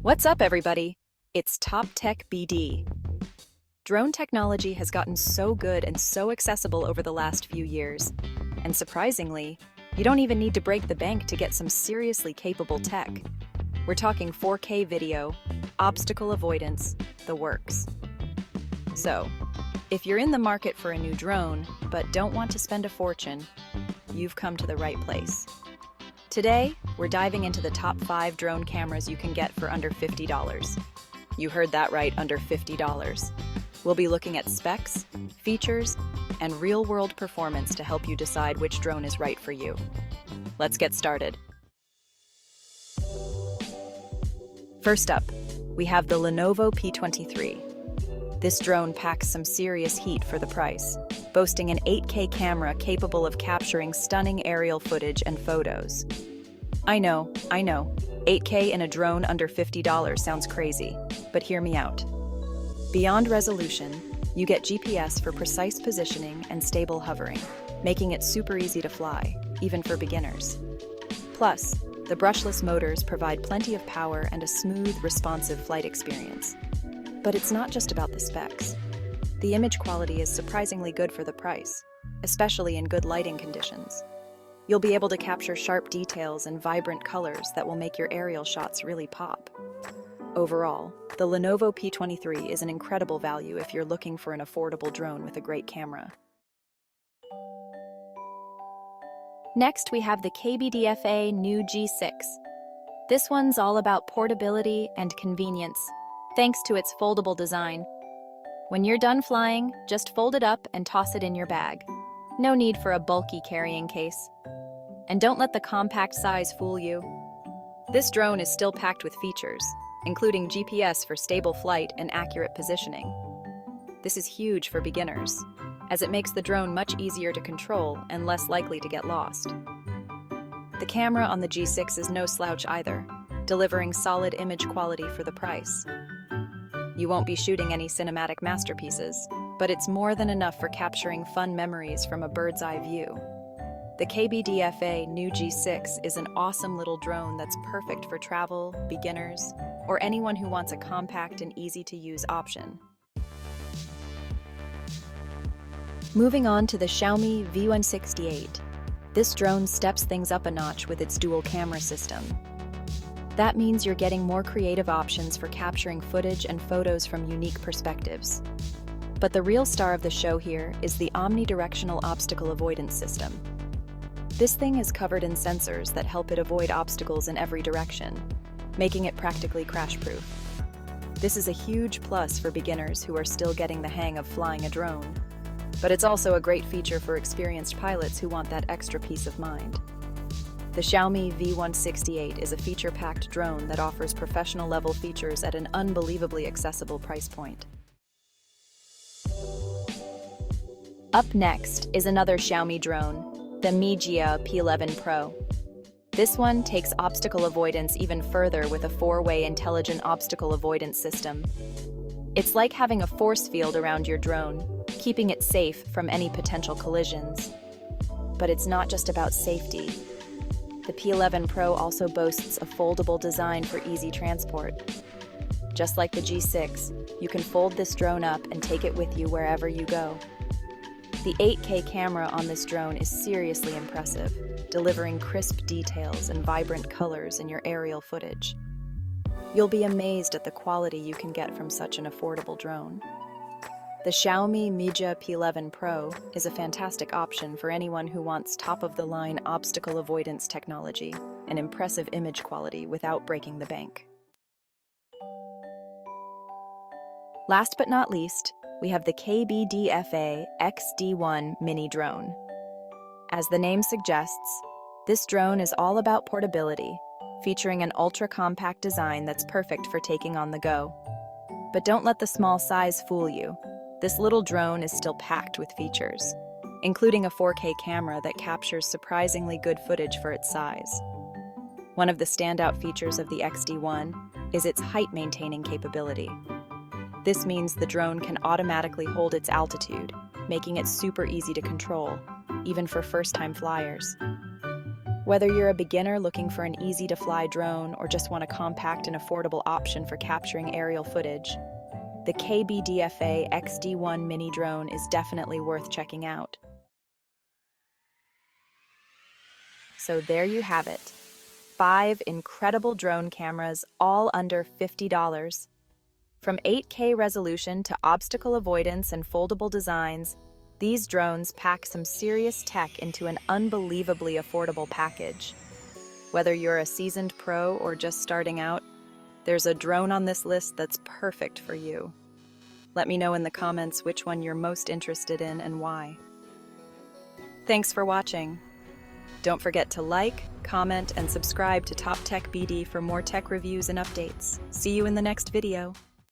What's up, everybody? It's Top Tech BD. Drone technology has gotten so good and so accessible over the last few years. And surprisingly, you don't even need to break the bank to get some seriously capable tech. We're talking 4K video, obstacle avoidance, the works. So, if you're in the market for a new drone, but don't want to spend a fortune, you've come to the right place. Today, we're diving into the top 5 drone cameras you can get for under $50. You heard that right, under $50. We'll be looking at specs, features, and real-world performance to help you decide which drone is right for you. Let's get started. First up, we have the Lenovo P23. This drone packs some serious heat for the price, boasting an 8K camera capable of capturing stunning aerial footage and photos. I know, 8K in a drone under $50 sounds crazy, but hear me out. Beyond resolution, you get GPS for precise positioning and stable hovering, making it super easy to fly, even for beginners. Plus, the brushless motors provide plenty of power and a smooth, responsive flight experience. But it's not just about the specs. The image quality is surprisingly good for the price, especially in good lighting conditions. You'll be able to capture sharp details and vibrant colors that will make your aerial shots really pop. Overall, the Lenovo P23 is an incredible value if you're looking for an affordable drone with a great camera. Next, we have the KBDFA new G6. This one's all about portability and convenience, thanks to its foldable design. When you're done flying, just fold it up and toss it in your bag. No need for a bulky carrying case. And don't let the compact size fool you. This drone is still packed with features, including GPS for stable flight and accurate positioning. This is huge for beginners, as it makes the drone much easier to control and less likely to get lost. The camera on the G6 is no slouch either, delivering solid image quality for the price. You won't be shooting any cinematic masterpieces, but it's more than enough for capturing fun memories from a bird's eye view. The KBDFA new G6 is an awesome little drone that's perfect for travel, beginners, or anyone who wants a compact and easy-to-use option. Moving on to the Xiaomi V168. This drone steps things up a notch with its dual camera system. That means you're getting more creative options for capturing footage and photos from unique perspectives. But the real star of the show here is the omnidirectional obstacle avoidance system. This thing is covered in sensors that help it avoid obstacles in every direction, making it practically crash-proof. This is a huge plus for beginners who are still getting the hang of flying a drone. But it's also a great feature for experienced pilots who want that extra peace of mind. The Xiaomi V168 is a feature-packed drone that offers professional-level features at an unbelievably accessible price point. Up next is another Xiaomi drone, the MIJIA P11 Pro. This one takes obstacle avoidance even further with a 4-way intelligent obstacle avoidance system. It's like having a force field around your drone, keeping it safe from any potential collisions. But it's not just about safety. The P11 Pro also boasts a foldable design for easy transport. Just like the G6, you can fold this drone up and take it with you wherever you go. The 8K camera on this drone is seriously impressive, delivering crisp details and vibrant colors in your aerial footage. You'll be amazed at the quality you can get from such an affordable drone. The Xiaomi MIJIA P11 Pro is a fantastic option for anyone who wants top-of-the-line obstacle avoidance technology and impressive image quality without breaking the bank. Last but not least, we have the KBDFA XD1 Mini drone. As the name suggests, this drone is all about portability, featuring an ultra-compact design that's perfect for taking on the go. But don't let the small size fool you. This little drone is still packed with features, including a 4K camera that captures surprisingly good footage for its size. One of the standout features of the XD1 is its height-maintaining capability. This means the drone can automatically hold its altitude, making it super easy to control, even for first-time flyers. Whether you're a beginner looking for an easy-to-fly drone or just want a compact and affordable option for capturing aerial footage, the KBDFA XD1 Mini drone is definitely worth checking out. So there you have it. 5 incredible drone cameras, all under $50. From 8K resolution to obstacle avoidance and foldable designs, these drones pack some serious tech into an unbelievably affordable package. Whether you're a seasoned pro or just starting out, there's a drone on this list that's perfect for you. Let me know in the comments which one you're most interested in and why. Thanks for watching. Don't forget to like, comment, and subscribe to Top Tech BD for more tech reviews and updates. See you in the next video.